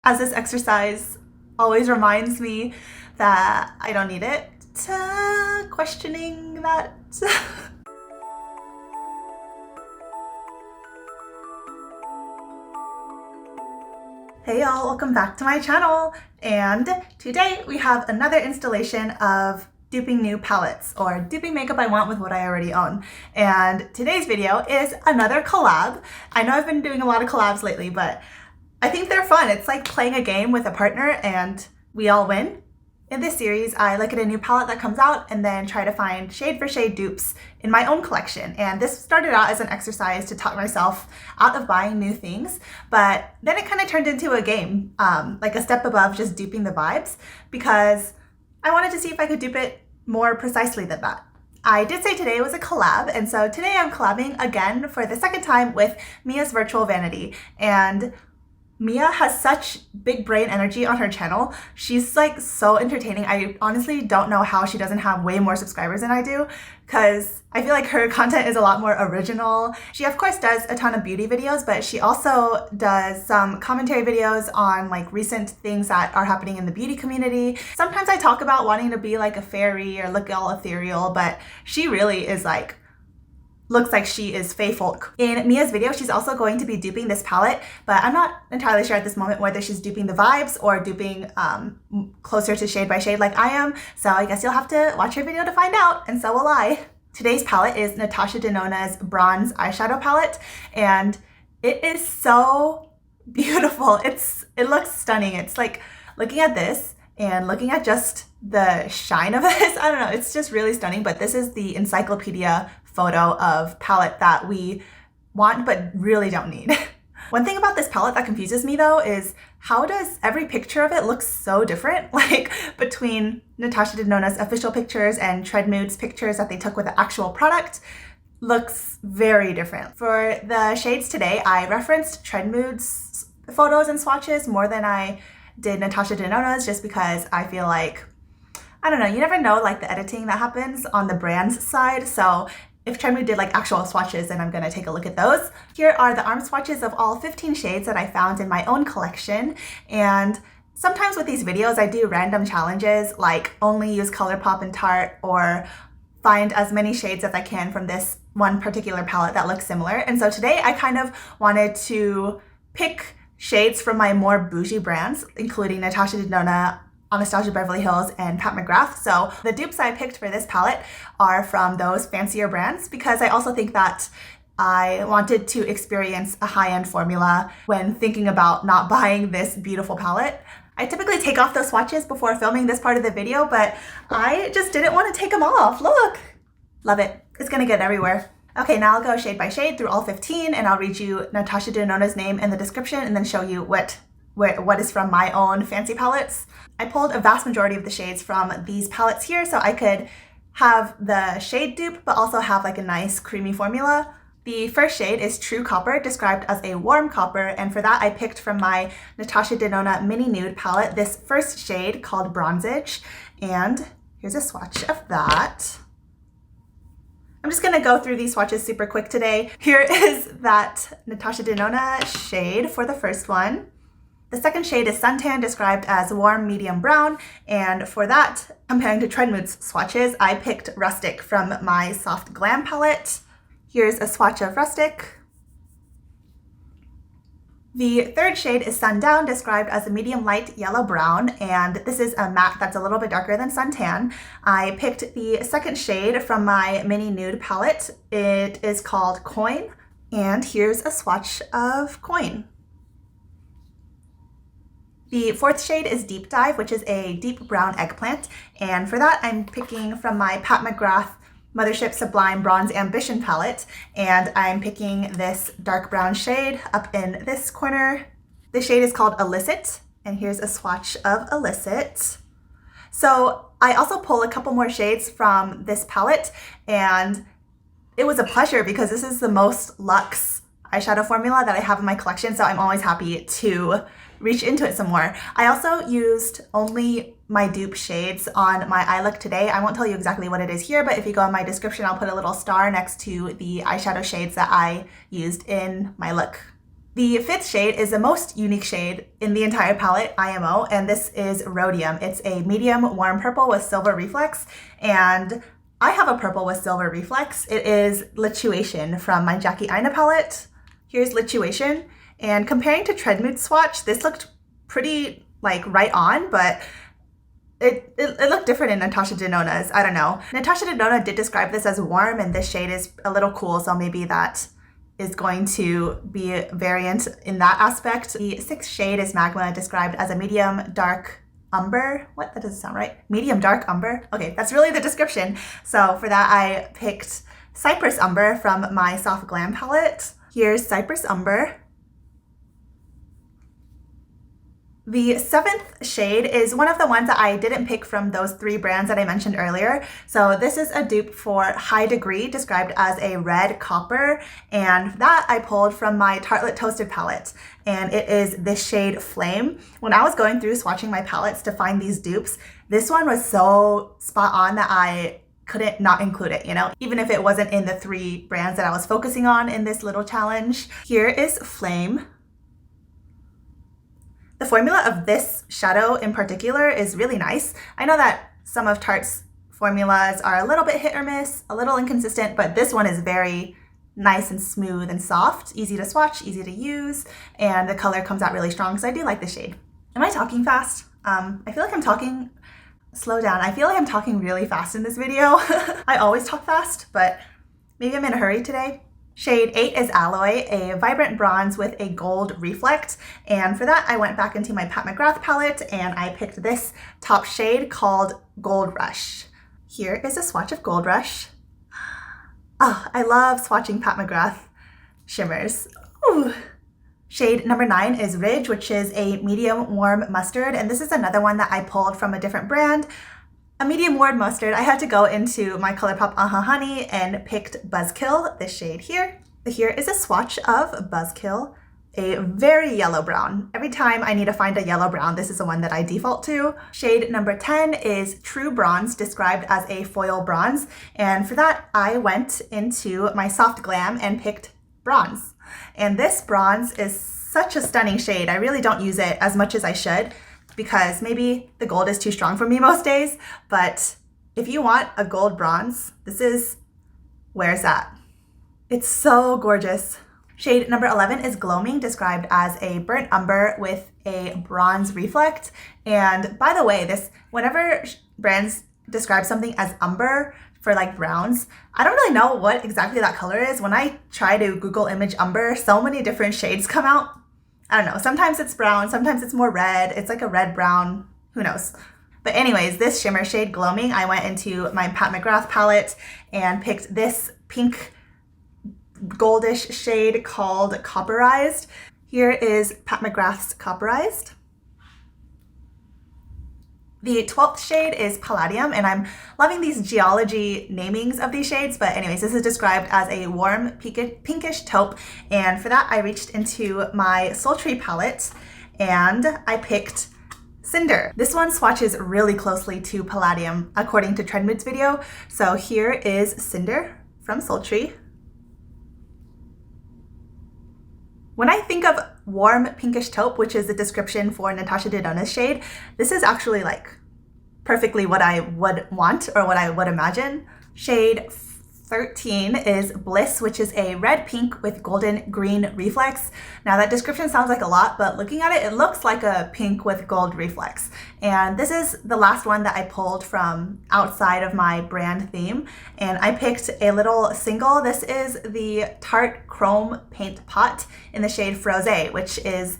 as this exercise always reminds me that I don't need it, questioning that. Hey y'all, welcome back to my channel, and today we have another installation of duping new palettes, or duping makeup I want with what I already own. And today's video is another collab. I know I've been doing a lot of collabs lately, but I think they're fun. It's like playing a game with a partner and we all win. In this series, I look at a new palette that comes out and then try to find shade for shade dupes in my own collection. And this started out as an exercise to talk myself out of buying new things, but then it kind of turned into a game, like a step above just duping the vibes, because I wanted to see if I could dupe it more precisely than that. I did say today was a collab, and so today I'm collabing again for the second time with Mia's Virtual Vanity. And Mia has such big brain energy on her channel. She's like so entertaining. I honestly don't know how she doesn't have way more subscribers than I do, because I feel like her content is a lot more original. She of course does a ton of beauty videos, but she also does some commentary videos on like recent things that are happening in the beauty community. Sometimes I talk about wanting to be like a fairy or look all ethereal, but she really is like, looks like she is fae folk. In Mia's video, she's also going to be duping this palette, but I'm not entirely sure at this moment whether she's duping the vibes or duping closer to shade by shade like I am. So I guess you'll have to watch her video to find out, and so will I. Today's palette is Natasha Denona's Bronze Eyeshadow palette, and it is so beautiful. It looks stunning. It's like looking at this and looking at just the shine of this, I don't know, it's just really stunning. But this is the encyclopedia photo of palette that we want but really don't need. One thing about this palette that confuses me though is how does every picture of it look so different? Like between Natasha Denona's official pictures and Trendmood's pictures that they took with the actual product, looks very different. For the shades today, I referenced Trendmood's photos and swatches more than I did Natasha Denona's, just because I feel like, I don't know, you never know like the editing that happens on the brand's side. So if Trendmood did like actual swatches, then I'm gonna take a look at those. Here are the arm swatches of all 15 shades that I found in my own collection. And sometimes with these videos, I do random challenges like only use ColourPop and Tarte, or find as many shades as I can from this one particular palette that looks similar. And so today I kind of wanted to pick shades from my more bougie brands, including Natasha Denona, Anastasia Beverly Hills, and Pat McGrath. So the dupes I picked for this palette are from those fancier brands, because I also think that I wanted to experience a high-end formula when thinking about not buying this beautiful palette. I typically take off those swatches before filming this part of the video, but I just didn't want to take them off. Look! Love it. It's gonna get everywhere. Okay, now I'll go shade by shade through all 15, and I'll read you Natasha Denona's name in the description and then show you what is from my own fancy palettes. I pulled a vast majority of the shades from these palettes here so I could have the shade dupe but also have like a nice creamy formula. The first shade is True Copper, described as a warm copper, and for that I picked from my Natasha Denona Mini Nude palette this first shade called Bronzage, and here's a swatch of that. I'm just gonna go through these swatches super quick today. Here is that Natasha Denona shade for the first one. The second shade is Suntan, described as warm medium brown, and for that, comparing to Trendmood's swatches, I picked Rustic from my Soft Glam palette. Here's a swatch of Rustic. The third shade is Sundown, described as a medium light yellow brown, and this is a matte that's a little bit darker than Suntan. I picked the second shade from my Mini Nude palette. It is called Coin, and here's a swatch of Coin. The fourth shade is Deep Dive, which is a deep brown eggplant, and for that I'm picking from my Pat McGrath Mothership Sublime Bronze Ambition palette, and I'm picking this dark brown shade up in this corner. The shade is called Illicit, and here's a swatch of Illicit. So I also pull a couple more shades from this palette, and it was a pleasure because this is the most luxe eyeshadow formula that I have in my collection, so I'm always happy to reach into it some more. I also used only my dupe shades on my eye look today. I won't tell you exactly what it is here, but if you go in my description, I'll put a little star next to the eyeshadow shades that I used in my look The fifth shade is the most unique shade in the entire palette, IMO, and this is Rhodium. It's a medium warm purple with silver reflex, and I have a purple with silver reflex. It is Lituation from my Jackie Aina palette. Here's Lituation, and comparing to Trendmood swatch, this looked pretty like right on, but it looked different in Natasha Denona's. I don't know. Natasha Denona did describe this as warm, and this shade is a little cool, so maybe that is going to be a variant in that aspect. The sixth shade is Magma, described as a medium dark umber. What? That doesn't sound right. Medium dark umber. Okay, that's really the description. So for that, I picked Cypress Umber from my Soft Glam palette. Here's Cypress Umber. The seventh shade is one of the ones that I didn't pick from those three brands that I mentioned earlier. So this is a dupe for High Degree, described as a red copper, and that I pulled from my Tartelette Toasted palette, and it is this shade Flame. When I was going through swatching my palettes to find these dupes, this one was so spot on that I couldn't not include it, you know, even if it wasn't in the three brands that I was focusing on in this little challenge. Here is Flame. The formula of this shadow in particular is really nice. I know that some of Tarte's formulas are a little bit hit or miss, a little inconsistent, but this one is very nice and smooth and soft, easy to swatch, easy to use, and the color comes out really strong, so I do like this shade. Am I talking fast? I feel like I'm talking, slow down. I feel like I'm talking really fast in this video. I always talk fast, but maybe I'm in a hurry today. Shade 8 is Alloy, a vibrant bronze with a gold reflect, and for that I went back into my Pat McGrath palette and I picked this top shade called Gold Rush. Here is a swatch of Gold Rush. Oh, I love swatching Pat McGrath shimmers. Ooh. Shade number 9 is Ridge, which is a medium warm mustard, and this is another one that I pulled from a different brand. A medium warm mustard, I had to go into my ColourPop Honey and picked Buzzkill, this shade here. Here is a swatch of Buzzkill, a very yellow brown. Every time I need to find a yellow brown, this is the one that I default to. Shade number 10 is True Bronze, described as a foil bronze. And for that, I went into my Soft Glam and picked Bronze. And this bronze is such a stunning shade. I really don't use it as much as I should, because maybe the gold is too strong for me most days, but if you want a gold bronze, this is where it's at. It's so gorgeous. Shade number 11 is Gloaming, described as a burnt umber with a bronze reflect. And by the way, whenever brands describe something as umber for like browns, I don't really know what exactly that color is. When I try to Google image umber, so many different shades come out. I don't know, sometimes it's brown, sometimes it's more red. It's like a red-brown, who knows. But anyways, this shimmer shade Gloaming, I went into my Pat McGrath palette and picked this pink goldish shade called Copperized. Here is Pat McGrath's Copperized. The 12th shade is Palladium, and I'm loving these geology namings of these shades, but anyways, this is described as a warm pinkish taupe, and for that I reached into my Sultry palette and I picked Cinder. This one swatches really closely to Palladium according to Trendmood's video, so here is Cinder from Sultry. When I think of warm pinkish taupe, which is the description for Natasha Denona's shade, this is actually like perfectly what I would want or what I would imagine. Shade 13 is Bliss, which is a red pink with golden green reflex. Now that description sounds like a lot, but looking at it, it looks like a pink with gold reflex. And this is the last one that I pulled from outside of my brand theme. And I picked a little single. This is the Tarte Chrome Paint Pot in the shade Frosé, which is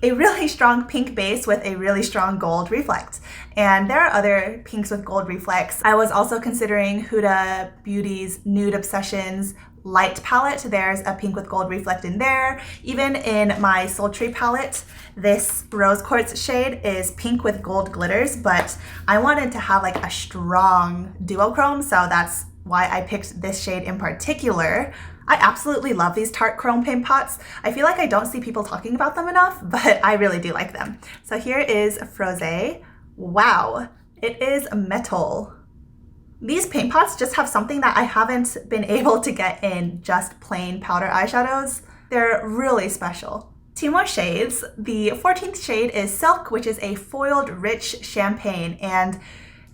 a really strong pink base with a really strong gold reflect. And there are other pinks with gold reflex. I was also considering Huda Beauty's Nude Obsessions light palette. There's a pink with gold reflect in there. Even in my Sultry palette, this Rose Quartz shade is pink with gold glitters, but I wanted to have like a strong duochrome, so that's why I picked this shade in particular. I absolutely love these Tarte Chrome Paint Pots. I feel like I don't see people talking about them enough, but I really do like them. So here is Frosé. Wow, it is metal. These paint pots just have something that I haven't been able to get in just plain powder eyeshadows. They're really special. Two more shades. The 14th shade is Silk, which is a foiled rich champagne, and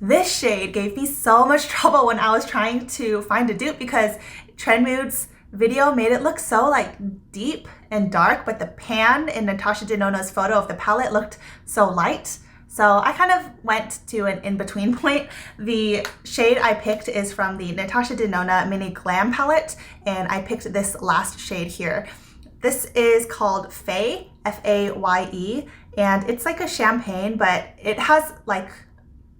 this shade gave me so much trouble when I was trying to find a dupe because Trendmood's video made it look so like deep and dark, but the pan in Natasha Denona's photo of the palette looked so light. So I kind of went to an in-between point. The shade I picked is from the Natasha Denona Mini Glam palette, and I picked this last shade here. This is called Faye, F-A-Y-E, and it's like a champagne, but it has like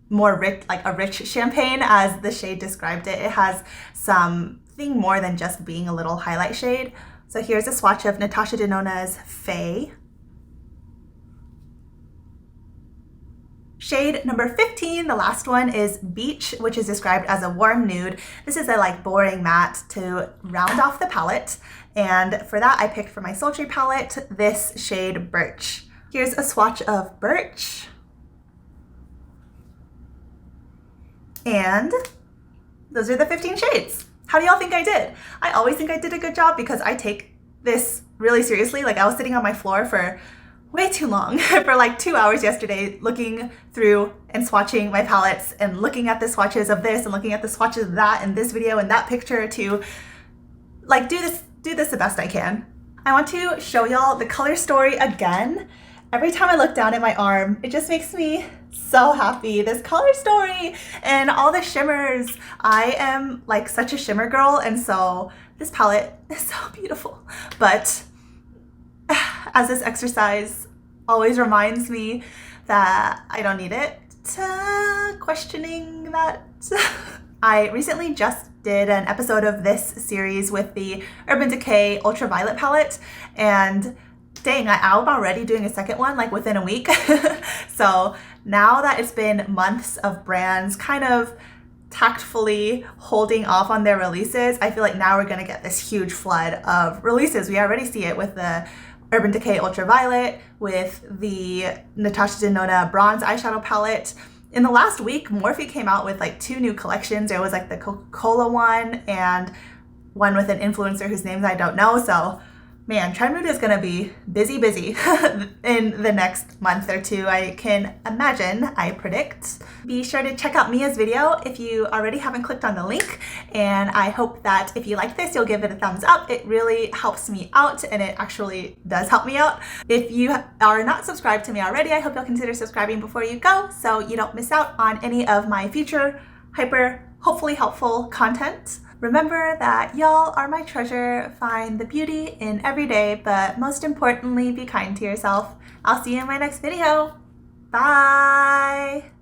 more rich, like a rich champagne as the shade described it. It has something more than just being a little highlight shade. So here's a swatch of Natasha Denona's Faye. Shade number 15, the last one, is Beach, which is described as a warm nude. This is a like boring matte to round off the palette. And for that, I picked for my sultry palette this shade Birch. Here's a swatch of Birch. And those are the 15 shades. How do y'all think I did? I always think I did a good job because I take this really seriously. Like, I was sitting on my floor for way too long, for like 2 hours yesterday, looking through and swatching my palettes and looking at the swatches of this and looking at the swatches of that and this video and that picture to like do this the best I can. I want to show y'all the color story again. Every time I look down at my arm, it just makes me so happy. This color story and all the shimmers. I am like such a shimmer girl, and so this palette is so beautiful. But as this exercise always reminds me that I don't need it, questioning that. I recently just did an episode of this series with the Urban Decay Ultraviolet palette, and dang, I'm already doing a second one like within a week. So now that it's been months of brands kind of tactfully holding off on their releases, I feel like now we're gonna get this huge flood of releases. We already see it with the Urban Decay Ultraviolet, with the Natasha Denona Bronze Eyeshadow palette. In the last week, Morphe came out with like 2 new collections. There was like the Coca-Cola one and one with an influencer whose names I don't know. So man, Trendmood is gonna be busy in the next month or two, I can imagine, I predict. Be sure to check out Mia's video if you already haven't clicked on the link, and I hope that if you like this, you'll give it a thumbs up. It really helps me out, and it actually does help me out. If you are not subscribed to me already, I hope you'll consider subscribing before you go so you don't miss out on any of my future hopefully helpful content. Remember that y'all are my treasure. Find the beauty in every day, but most importantly, be kind to yourself. I'll see you in my next video. Bye!